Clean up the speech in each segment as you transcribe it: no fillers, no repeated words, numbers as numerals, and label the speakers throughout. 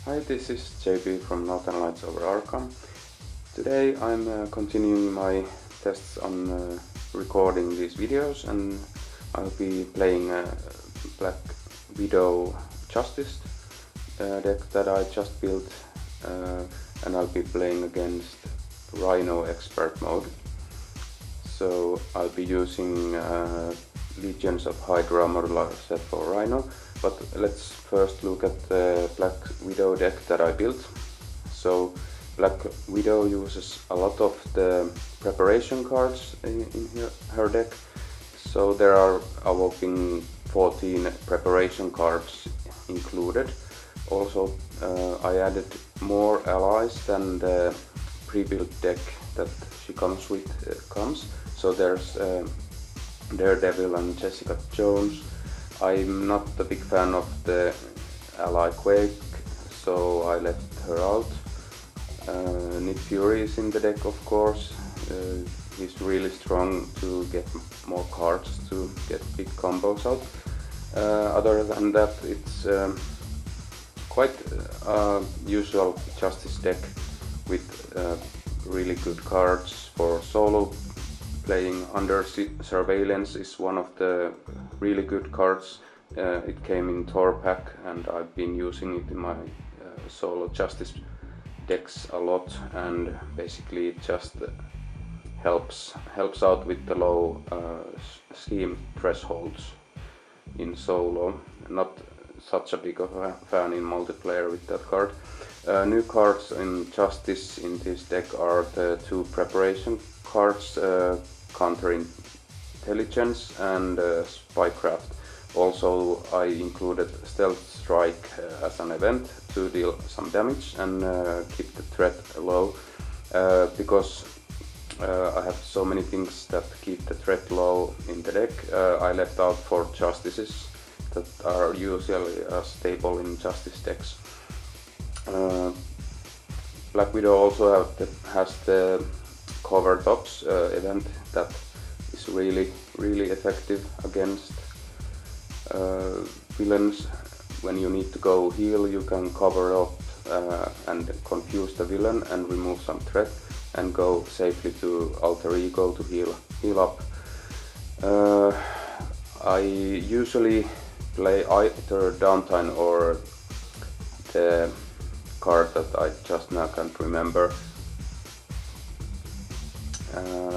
Speaker 1: Hi, this is JP from northernlightsoverarkham. Today I'm continuing my tests on recording these videos, and I'll be playing a Black Widow Justice deck that I just built, and I'll be playing against Rhino Expert mode. So I'll be using Legions of Hydra modular set for Rhino. But let's first look at the Black Widow deck that I built. So Black Widow uses a lot of the preparation cards in her deck. So there are a whopping 14 preparation cards included. Also I added more allies than the pre-built deck that she comes with comes. So there's Daredevil and Jessica Jones. I'm not a big fan of the ally Quake, so I left her out. Nick Fury is in the deck, of course. He's really strong to get more cards to get big combos out. Other than that, it's quite a usual Justice deck with really good cards for solo playing. Under Surveillance is one of the really good cards. It came in Thor pack, and I've been using it in my solo Justice decks a lot, and basically it just helps out with the low scheme thresholds in solo. Not such a big of a fan in multiplayer with that card. New cards in Justice in this deck are the two preparation cards, Counterintelligence and Spycraft. Also I included Stealth Strike as an event to deal some damage and keep the threat low, because I have so many things that keep the threat low in the deck. I left out 4 Justices that are usually stable in Justice decks. Black Widow also has the Cover Tops event that is really effective against villains. When you need to go heal, you can cover up and confuse the villain and remove some threat and go safely to Alter Ego to heal up. I usually play either Downtime or the card that I just now can't remember.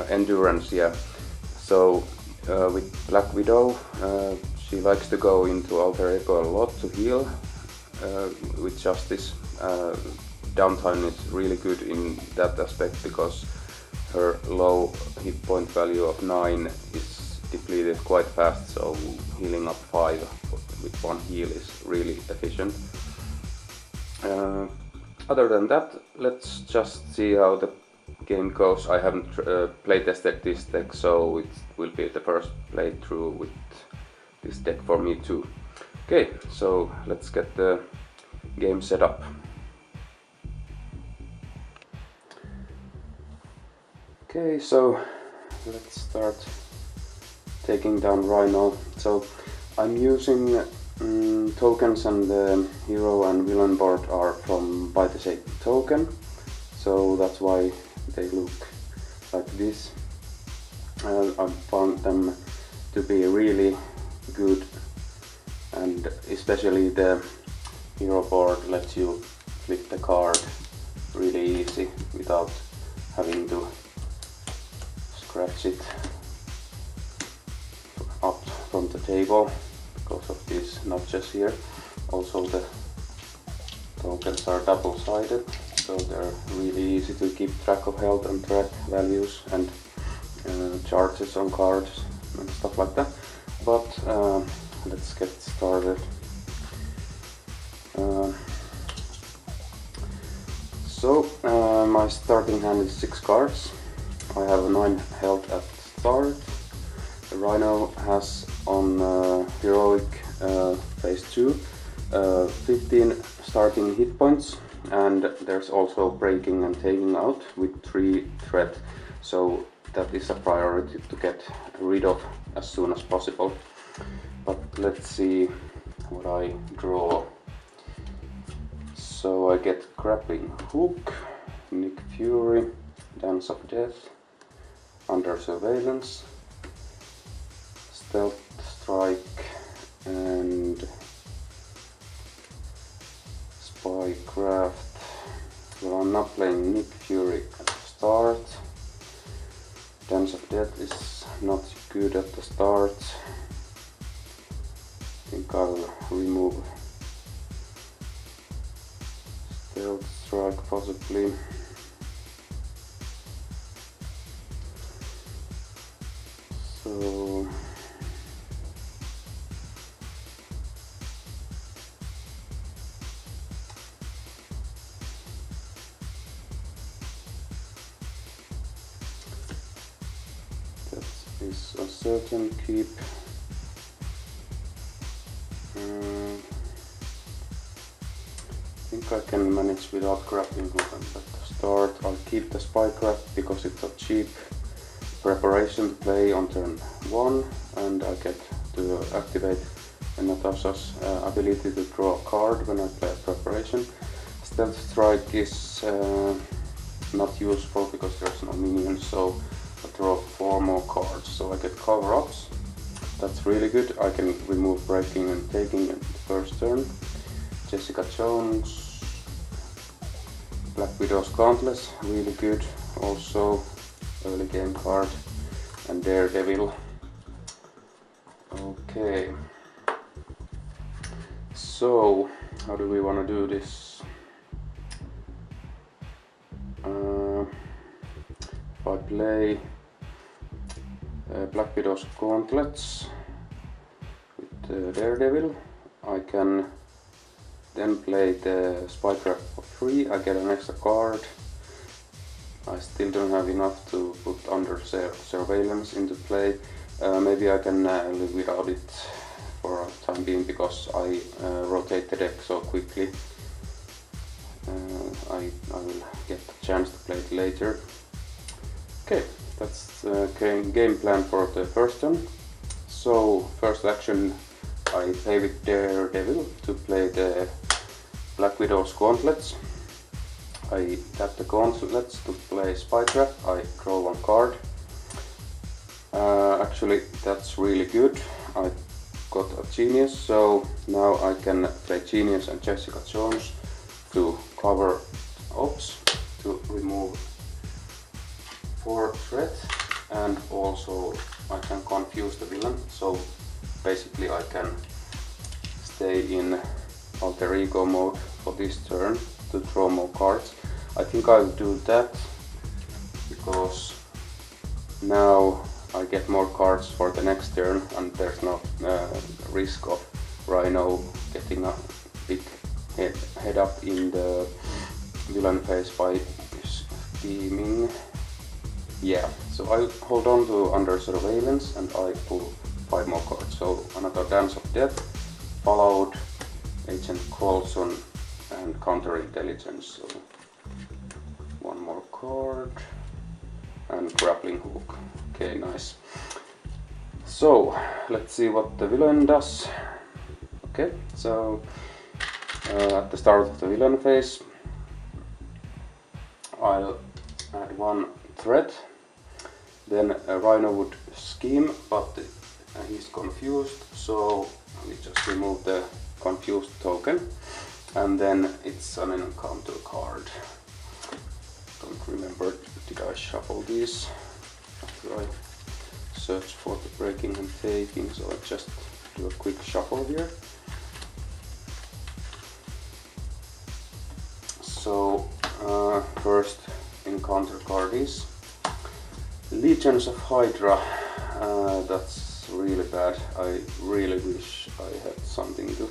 Speaker 1: Endurance, yeah. So with Black Widow, she likes to go into Alter Ego a lot to heal. With Justice, Downtime is really good in that aspect because her low hit point value of 9 is depleted quite fast, so healing up 5 with one heal is really efficient. Other than that, let's just see how the game goes. I haven't playtested this deck, so it will be the first playthrough with this deck for me too. Okay, so let's get the game set up. Okay, so let's start taking down Rhino. So I'm using tokens, and the hero and villain board are from Buy the Same Token, so that's why they look like this. I found them to be really good, and especially the hero board lets you flip the card really easy without having to scratch it up from the table because of these notches here. Also the tokens are double-sided, so they're really easy to keep track of health and threat values and charges on cards and stuff like that. But let's get started. My starting hand is 6 cards. I have 9 health at start. The Rhino has on heroic phase 2 15 starting hit points, and there's also breaking and taking out with 3 threat, so that is a priority to get rid of as soon as possible. But let's see what I draw. So I get Grappling Hook, Nick Fury, Dance of Death, Under Surveillance, Stealth Strike and Spycraft. Well, I'm not playing Nick Fury at the start. Dance of Death is not good at the start. I think I'll remove Stealth Strike possibly. So that is a certain keep. I think I can manage without Grappling Hook at the start. I'll keep the Spycraft because it's a cheap preparation to play on turn 1, and I get to activate Natasha's ability to draw a card when I play a preparation. Stealth Strike is not useful because there's no minions, so I draw 4 more cards, so I get cover-ups. That's really good. I can remove Breaking and Taking in the first turn. Jessica Jones, Black Widow's Gauntless, really good. Also early game card, and Daredevil. Okay, so how do we want to do this? If I play Black Widow's Gauntlets with Daredevil, I can then play the Spycraft for free. I get an extra card. I still don't have enough to put Under Surveillance into play. Maybe I can live without it for a time being because I rotate the deck so quickly. I will get the chance to play it later. Okay, that's the game plan for the first turn. So first action, I play with Daredevil to play the Black Widow's Gauntlets. I tap the Gauntlets to play Spycraft. I draw 1 card. Actually, that's really good. I got a Genius, so now I can play Genius and Jessica Jones to cover ops, to remove 4 threat, and also I can confuse the villain. So basically I can stay in alter ego mode for this turn to draw more cards. I think I'll do that because now I get more cards for the next turn and there's no risk of Rhino getting a big head up in the villain phase by scheming. Yeah, so I hold on to Under Surveillance and I pull 5 more cards. So another Dance of Death, followed Agent Coulson and Counterintelligence. So 1 more card and Grappling Hook. Okay, nice. So let's see what the villain does. Okay, so at the start of the villain phase, I'll add 1 threat. Then Rhino would scheme, but he's confused, so we just remove the confused token, and then it's an encounter card. Don't remember, did I shuffle these after I search for the Breaking and Taking, so I just do a quick shuffle here. So first encounter card is Legions of Hydra. That's really bad. I really wish I had something to...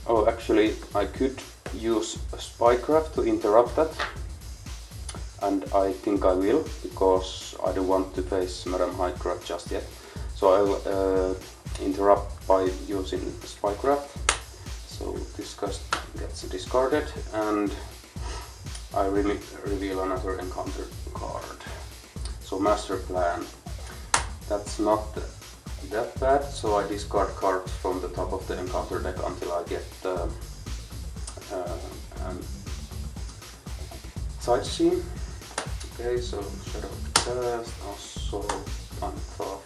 Speaker 1: Oh, actually I could use a Spycraft to interrupt that, and I think I will, because I don't want to face Madam Hydra just yet. So I'll interrupt by using Spycraft. So this gets discarded and I reveal another encounter card. So Master Plan. That's not that bad, so I discard cards from the top of the encounter deck until I get the and sightseeing. Okay, so shadow cast, assault, untough.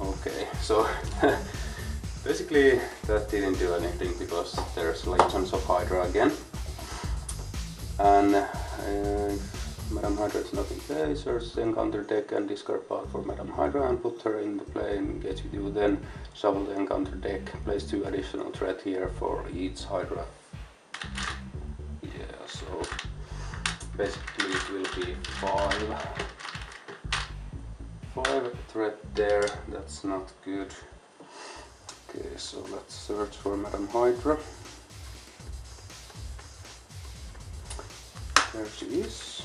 Speaker 1: Okay, so basically that didn't do anything because there's Legions of Hydra again. And if Madame Hydra is not in play, search the encounter deck and discard part for Madame Hydra and put her in the play and engage with you. Then shuffle the encounter deck, place 2 additional threat here for each Hydra. Yeah, so basically it will be 5 threat there, that's not good. Okay, so let's search for Madame Hydra. There she is.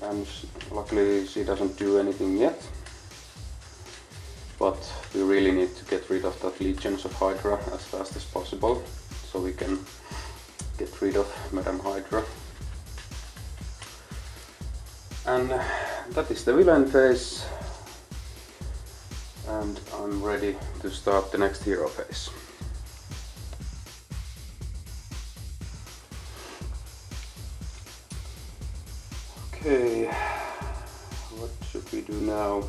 Speaker 1: And luckily she doesn't do anything yet. But we really need to get rid of that Legions of Hydra as fast as possible, so we can get rid of Madame Hydra. And that is the villain phase, and I'm ready to start the next hero phase. Okay, what should we do now?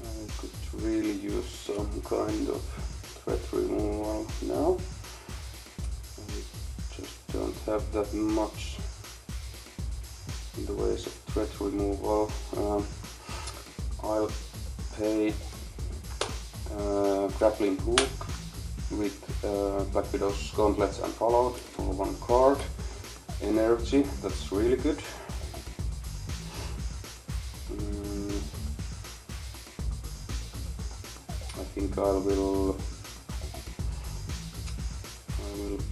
Speaker 1: I could really use some kind of threat removal now. Don't have that much in the ways of threat removal. I'll pay grappling hook with Black Widow's gauntlets and followed for 1 card. Energy, that's really good. I think I will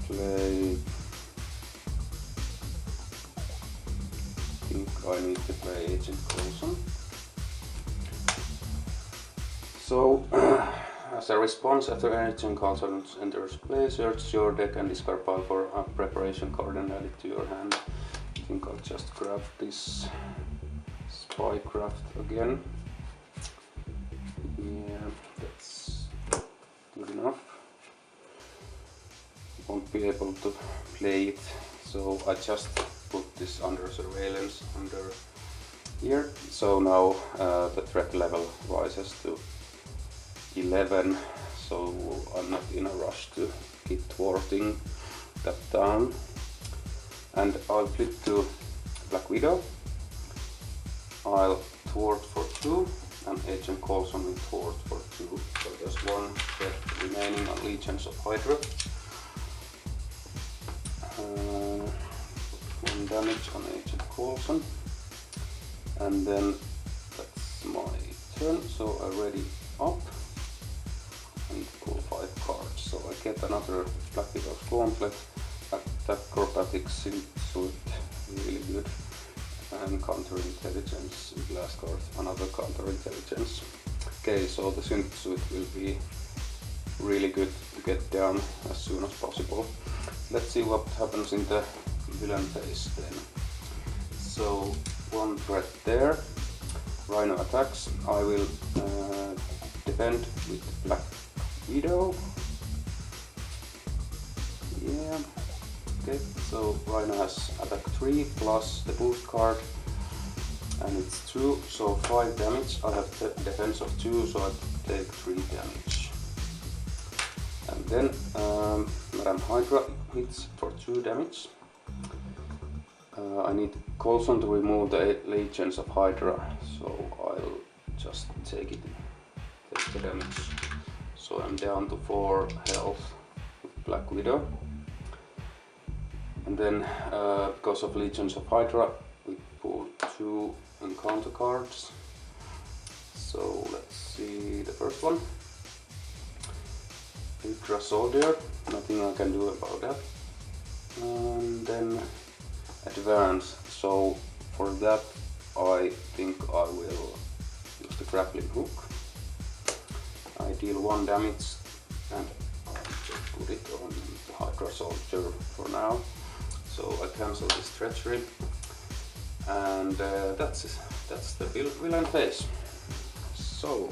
Speaker 1: play. I need to play Agent Coulson. So, as a response, after Agent Coulson enters play, search your deck and discard pile for a preparation card and add it to your hand. I think I'll just grab this Spycraft again. Yeah, that's good enough. Won't be able to play it, so I just put this under surveillance under here. So now the threat level rises to 11, so I'm not in a rush to keep thwarting that down. And I'll flip to Black Widow. I'll thwart for 2 and Agent Coulson will thwart for 2. So there's 1 threat remaining on Legions of Hydra. 1 damage on Agent Coulson, and then that's my turn, so I ready up and pull 5 cards. So I get another Black Widow's Gauntlet, acrobatics, suit, really good, and counterintelligence with last card, another counterintelligence. Okay, so the synth suit will be really good to get down as soon as possible. Let's see what happens in the villain phase then. So 1 threat there. Rhino attacks. I will defend with Black Widow. Yeah. Okay, so Rhino has attack 3 plus the boost card, and it's 2, so 5 damage. I have defense of 2, so I take 3 damage. And then Madame Hydra hits for 2 damage. I need Coulson to remove the Legions of Hydra, so I'll just take the damage. So I'm down to 4 health with Black Widow. And then because of Legions of Hydra, we pull 2 encounter cards. So let's see the first one. Hydra Soldier, nothing I can do about that. And then advance, so for that I think I will use the grappling hook. I deal 1 damage and I'll just put it on the Hydra Soldier for now. So I cancel this treachery, and that's the villain phase. So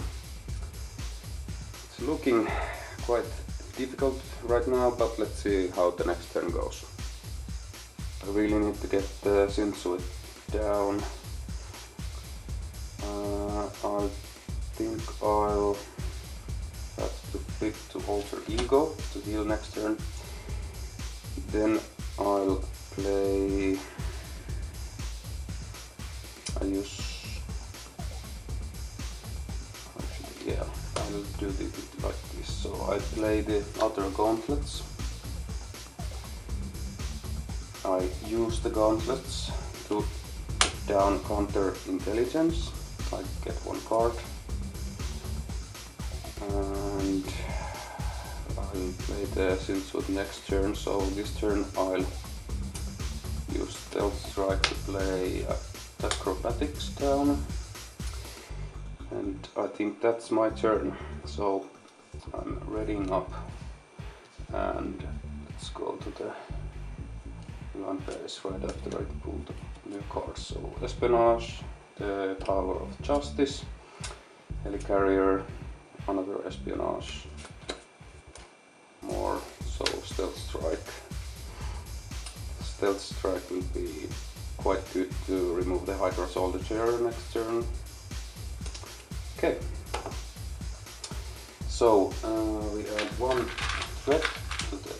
Speaker 1: It's looking quite difficult right now, but let's see how the next turn goes. I really need to get the Synth down. I think I'll have to flip to Alter Ego to heal next turn. Then I'll play... I'll do it like this. So I play the Outer Gauntlets. I use the gauntlets to put down counter intelligence. I get one card. And I'll play the Synth next turn. So this turn I'll use Stealth Strike to play Acrobatics down. And I think that's my turn, so I'm readying up, and let's go to the one phase right after I pull the new cards. So Espionage, the Tower of Justice, Helicarrier, another Espionage, more, so Stealth Strike. Stealth Strike will be quite good to remove the Hydra Soldier next turn. Okay, so we add one threat to the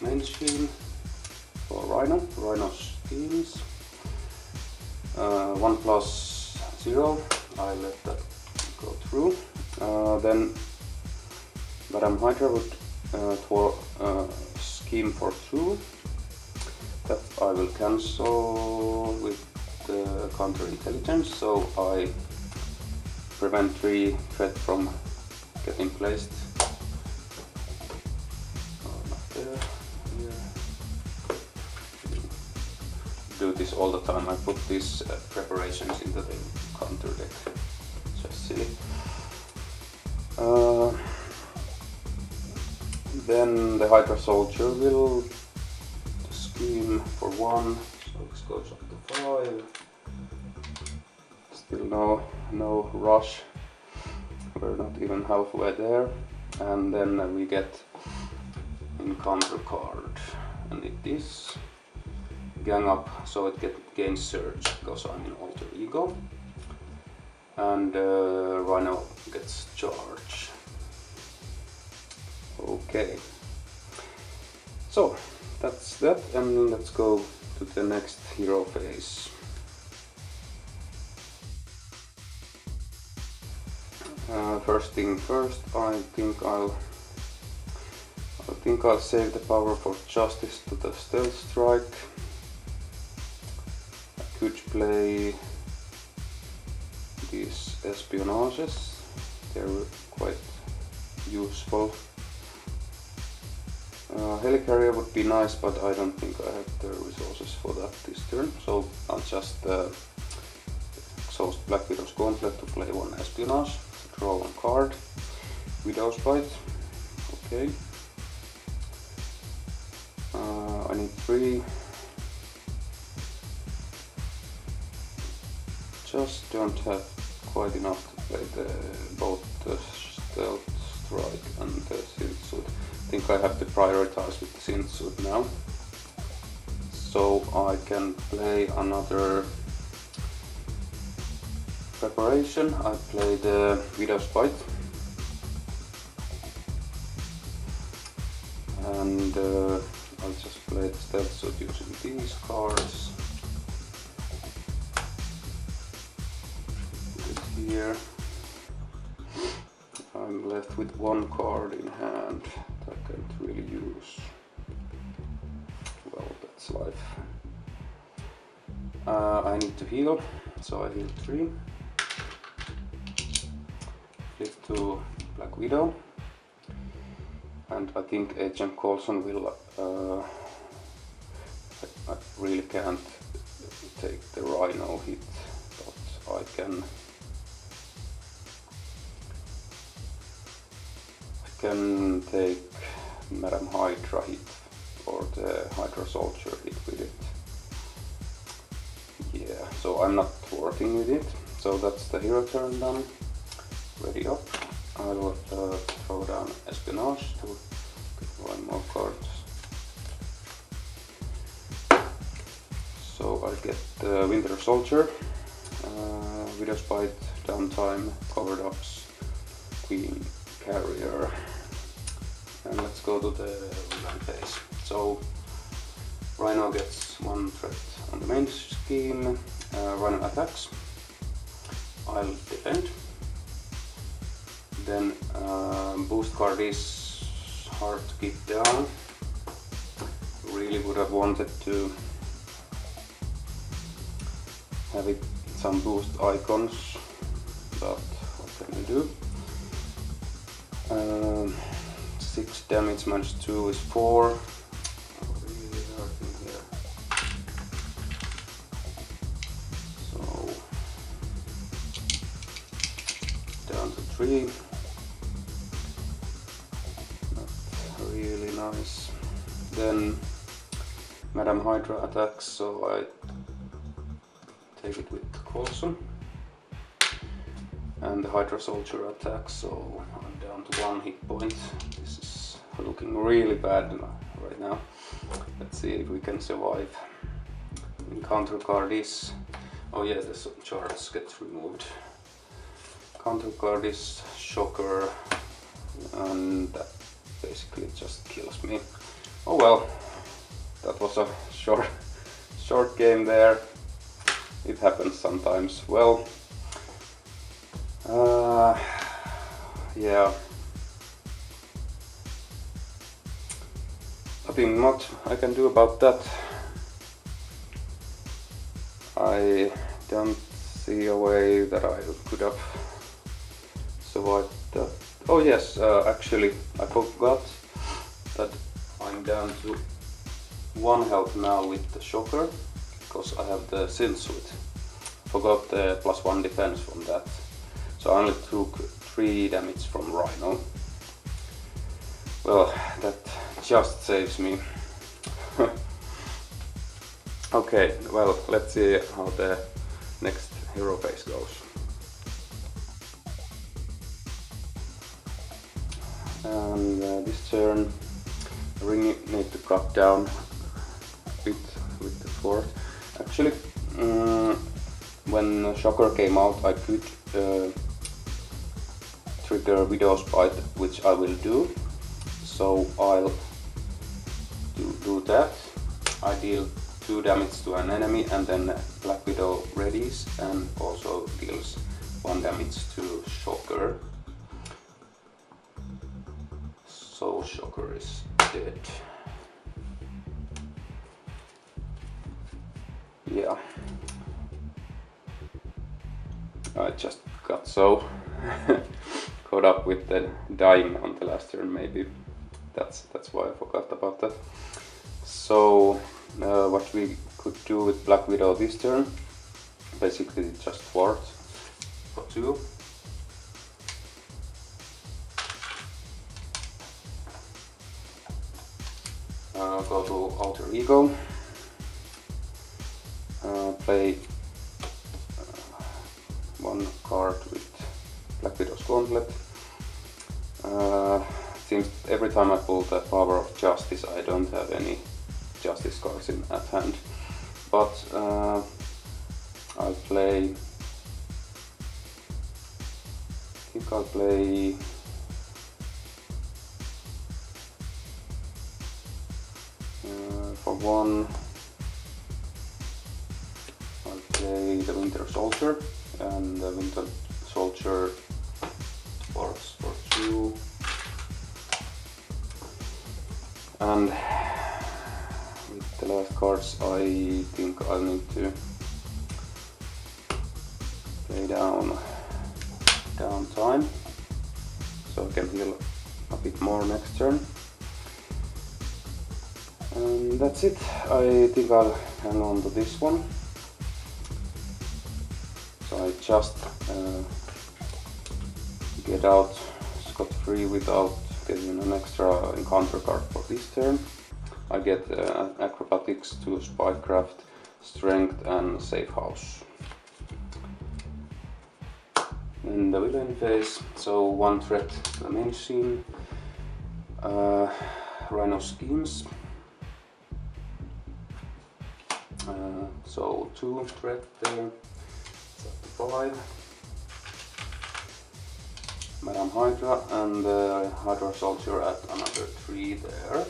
Speaker 1: main scheme for Rhino schemes. 1+0, I let that go through. Then Madame Hydra would scheme for 2. That I will cancel with the counter intelligence, so I prevent 3 threat from getting placed. Not there, here. Do this all the time. I put these preparations into the counter deck. Just silly. Then the Hydra Soldier will scheme for 1, so this goes up to 5. Still no rush, we're not even halfway there, and then we get encounter card, and it is gang up, so it gains surge because I'm in Alter Ego, and Rhino gets charge. Okay, so that's that, and let's go to the next hero phase. First thing first, I think I'll save the power for Justice to the Stealth Strike. I could play these Espionages, they're quite useful. Helicarrier would be nice, but I don't think I have the resources for that this turn, so I'll just exhaust Black Widow's Gauntlet to play 1 Espionage. Draw 1 card, Widow's Bite, okay. I need 3, just don't have quite enough to play both the Stealth Strike and the Synth. I think I have to prioritize with the Synth now, so I can play another preparation. I play the Widow's Bite, and I'll just play the Stealth Suit using these cards. Put it here. I'm left with 1 card in hand that I can't really use. Well, that's life. I need to heal, so I heal 3. Flip to Black Widow, and I think Agent Coulson will... I really can't take the Rhino hit, but I can take Madame Hydra hit, or the Hydra Soldier hit with it. Yeah, so I'm not working with it, so that's the hero turn done. Ready up. I'll throw down Espionage to get one more cards. So I get the Winter Soldier, Widow Spite, Downtime, Covered Ups, Queen Carrier, and let's go to the villain phase. So Rhino gets one threat on the main scheme, Rhino attacks, I'll defend. Then boost card is hard to keep down. Really would have wanted to have it some boost icons, but what can we do? 6 damage minus 2 is 4. Really hurting here. So down to 3. Not really nice. Then Madam Hydra attacks, so I take it with caution. And the Hydra Soldier attacks, so I'm down to 1 hit point. This is looking really bad right now. Let's see if we can survive. Encounter card is... oh yeah, the charge gets removed. Counter card is Shocker, and that basically just kills me. Oh well, that was a short game there. It happens sometimes. Well, yeah, nothing much I can do about that. I don't see a way that I could have survived that. Oh yes, actually I forgot that I'm down to 1 health now with the Shocker, because I have the Synth Suit. Forgot the +1 defense from that. So I only took 3 damage from Rhino. Well, that just saves me. Okay, well, let's see how the next hero phase goes. And this turn I really need to cut down a bit with the sword. Actually, when Shocker came out, I could trigger Widow Spite, which I will do. So I'll do that. I deal 2 damage to an enemy, and then Black Widow readies and also deals 1 damage to Shocker. So Shocker is dead. Yeah. I just got so caught up with the dying on the last turn, maybe. That's why I forgot about that. So what we could do with Black Widow this turn, basically just thwart for 2. Go to Alter Ego, play 1 card with Black Widow's Gauntlet. Seems every time I pull the Power of Justice, I don't have any Justice cards at hand. But I'll play... I think I'll play... for 1, I'll play the Winter Soldier, and the Winter Soldier works for 2. And with the last cards, I think I'll need to play down time, so I can heal a bit more next turn. And that's it. I think I'll hang on to this one. So I just get out scot-free without getting an extra encounter card for this turn. I get acrobatics to spycraft, strength and safe house. in the villain phase, so 1 threat to the main machine. Rhino schemes, so 2 threat there, it's up to 5. Madam Hydra and Hydra Soldier at another 3 there.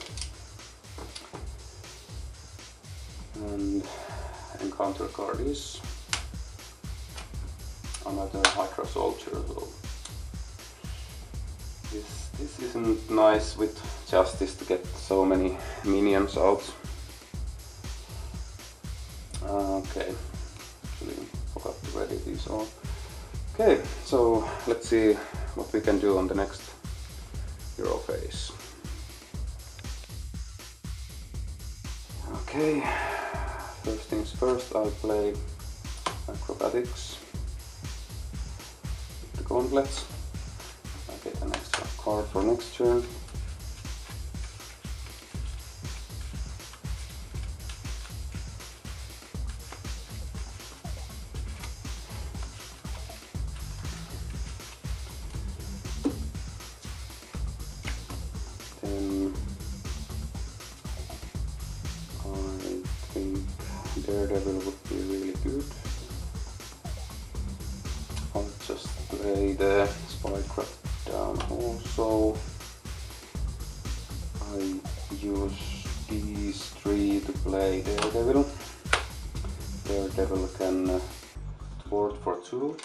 Speaker 1: And encounter card is another Hydra Soldier. So this isn't nice with Justice to get so many minions out. Okay, actually forgot to ready these all. Okay, so let's see what we can do on the next hero phase. Okay, first things first, I'll play acrobatics with the gauntlets. I get an extra card for next turn. Then I think Daredevil would be really good. I'll just play the Spycraft down also. I use these 3 to play Daredevil. Daredevil can thwart for 2.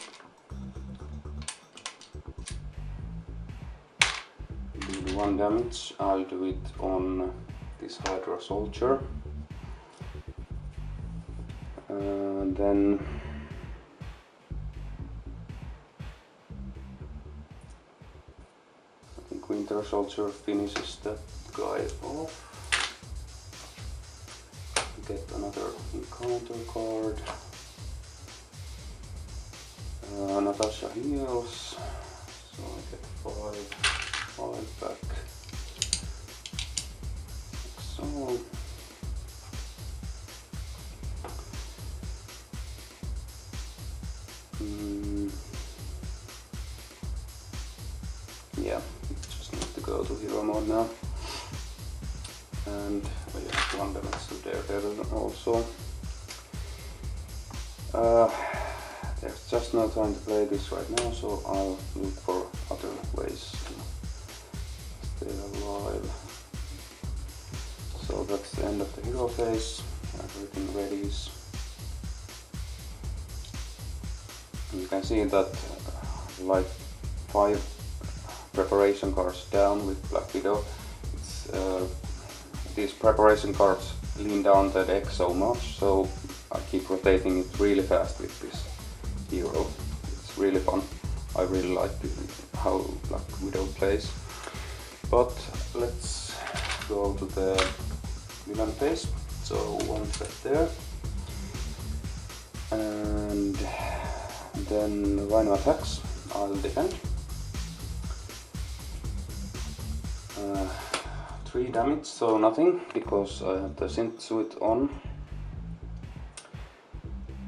Speaker 1: Do 1 damage. I'll do it on this Hydra Soldier. And then I think Winter Soldier finishes that guy off. Get another encounter card. Natasha heals, so I get 5 back. So yeah, just need to go to hero mode now. And we have 1 damage to Daredevil also. There's just no time to play this right now, so I'll look for other ways to stay alive. So that's the end of the hero phase. Everything ready is. You can see that like 5 preparation cards down with Black Widow. It's, these preparation cards lean down the deck so much, so I keep rotating it really fast with this hero. It's really fun. I really like how Black Widow plays. But let's go to the villain phase. So 1 threat there. And then Rhino attacks. I'll defend. 3 damage, so nothing, because I have the synth suit on.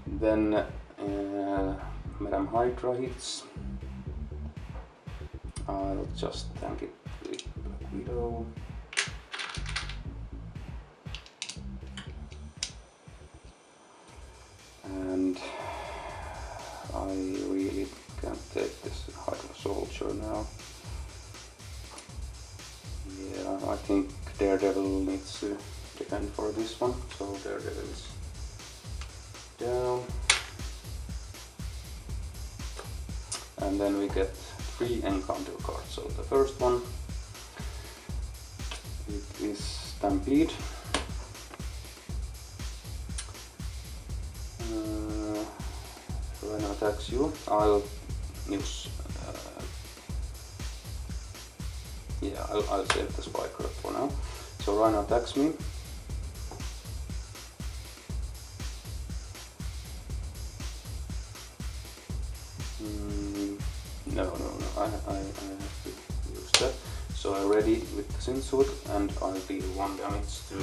Speaker 1: Then Madam Hydra hits. I'll just tank it with Black Widow. And I really can't take this Hydra Soldier now. Yeah, I think Daredevil needs to defend for this one, so Daredevil is down. And then we get 3 encounter cards. So the first one, it is Stampede. Rhino attacks you. I'll use I'll save the Spycraft for now. So Rhino attacks me. No, I have to use that. So I'm ready with the synth suit, and I'll deal 1 damage to. I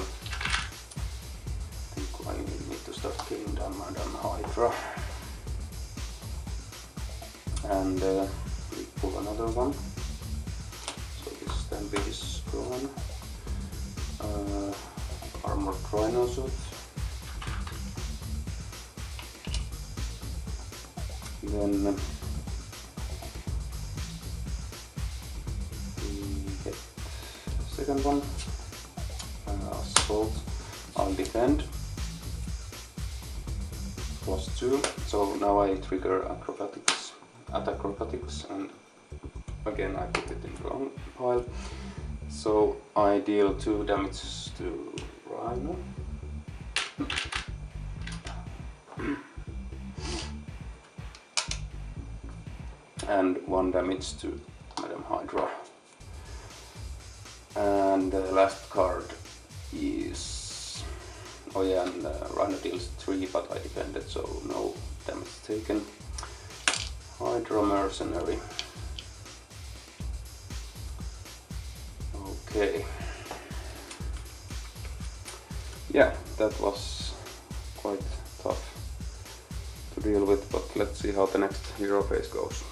Speaker 1: think I need to start killing down Madam Hydra. and we pull another one. So this then is gone. Armored Rhino suit. Then we get the second one, Assault, I'll defend, +2, so now I trigger attack acrobatics, and again I put it in the wrong pile, so I deal 2 damage to Rhino. And 1 damage to Madam Hydra. And the last card is... oh yeah, and Rhino deals 3, but I defended, so no damage taken. Hydra Mercenary. Okay. Yeah, that was quite tough to deal with, but let's see how the next hero phase goes.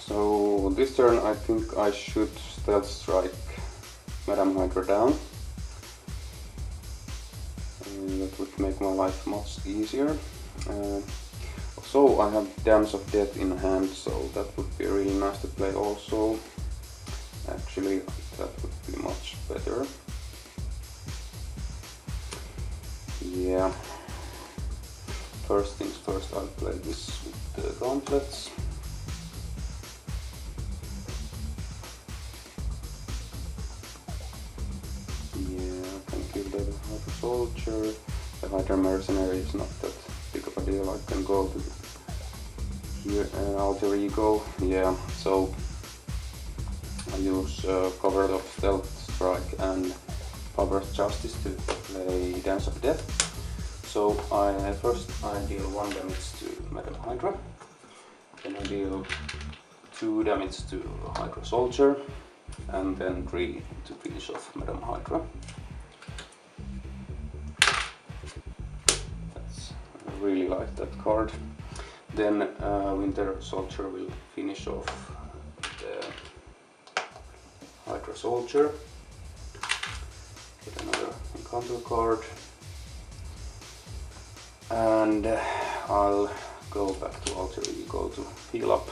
Speaker 1: So this turn I think I should stealth strike Madam Hydra down. That would make my life much easier. So I have Dance of Death in hand, so that would be really nice to play also. Actually, that would be much better. Yeah. First things first, I'll play this with the gauntlets. The Hydra Soldier. The Hydra Mercenary is not that big of a deal. I can go to here, Alter Ego. Yeah, so I use Cover of Stealth Strike and Power's Justice to play Dance of Death. So first I deal 1 damage to Madam Hydra, then I deal 2 damage to Hydra Soldier, and then 3 to finish off Madam Hydra. I really like that card. Then Winter Soldier will finish off the Hydra Soldier. Get another encounter card. And I'll go back to Alter Ego to heal up.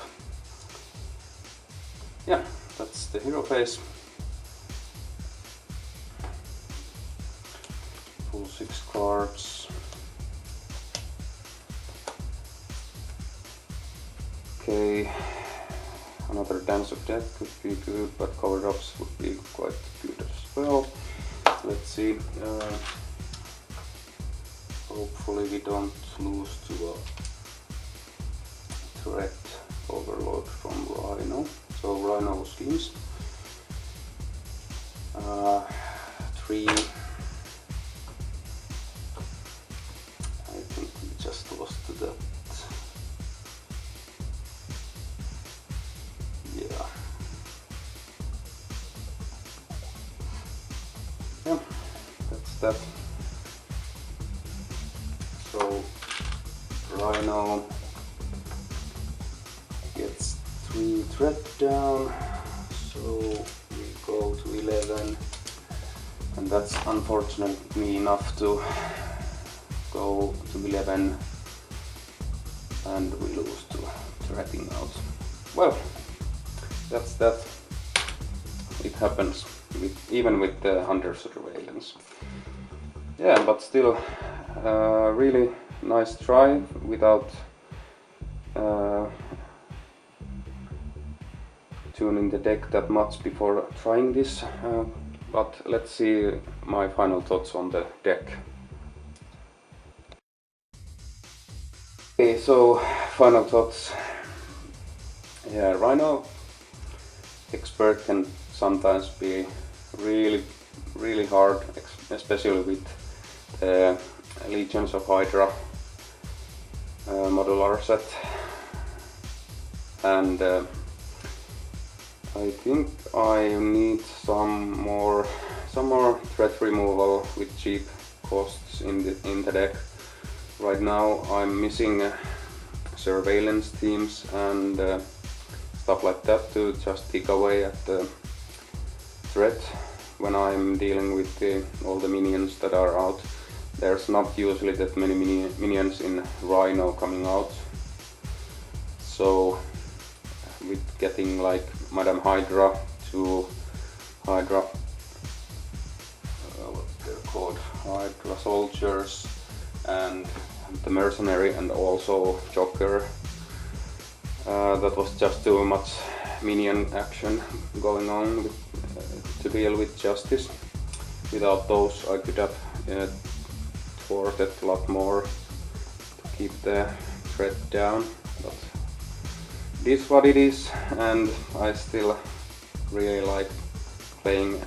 Speaker 1: Yeah, that's the hero phase. Pull 6 cards. Okay, another Dance of Death could be good, but cover ups would be quite good as well. Let's see. Hopefully we don't lose to a threat overload from Rhino. So Rhino schemes. 3. I think we just lost to that. Yeah, that's that. So Rhino gets 3 threat down, so we go to 11, and that's unfortunately enough to go to 11, and we lose to threating out. Well, that's that. It happens, even with the Hunter Surveillance. Yeah, but still, really nice try without tuning the deck that much before trying this. But let's see my final thoughts on the deck. Okay, so final thoughts. Yeah, Rhino Expert can sometimes be really hard, especially with the Legions of Hydra modular set, and I think I need some more threat removal with cheap costs in the deck. Right now I'm missing surveillance teams and stuff like that to just pick away at the threat when I'm dealing with all the minions that are out. There's not usually that many minions in Rhino coming out, so with getting like Madam Hydra, 2 Hydra, what's they're called, Hydra soldiers, and the mercenary, and also Joker, that was just too much minion action going on to deal with Justice. Without those I could have thwarted a lot more to keep the threat down, but it is what it is, and I still really like playing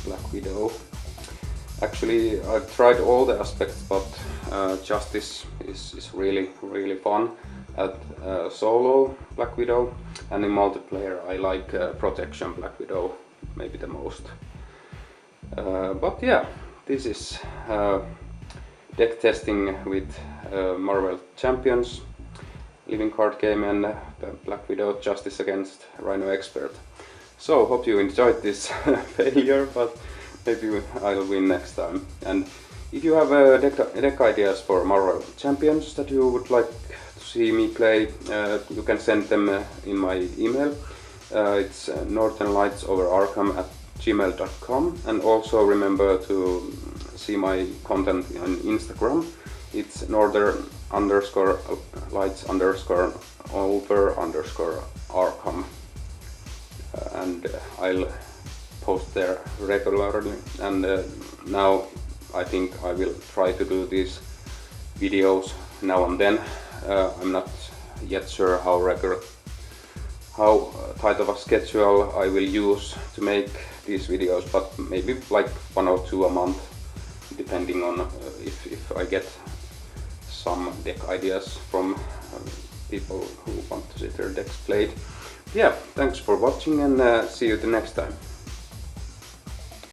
Speaker 1: Black Widow. Actually, I've tried all the aspects, but Justice is really fun at solo Black Widow, and in multiplayer I like Protection Black Widow maybe the most. But yeah, this is deck testing with Marvel Champions living card game and Black Widow Justice against Rhino Expert. So hope you enjoyed this failure, but maybe I'll win next time. And if you have deck ideas for Marvel Champions that you would like to see me play, you can send them in my email. It's northernlightsoverarkham@gmail.com, and also remember to see my content on Instagram. It's northern_lights_over_arkham, and I'll post there regularly. And now I think I will try to do these videos now and then. I'm not yet sure how tight of a schedule I will use to make these videos, but maybe like 1 or 2 a month, depending on if I get some deck ideas from people who want to see their decks played. Yeah, thanks for watching, and see you the next time.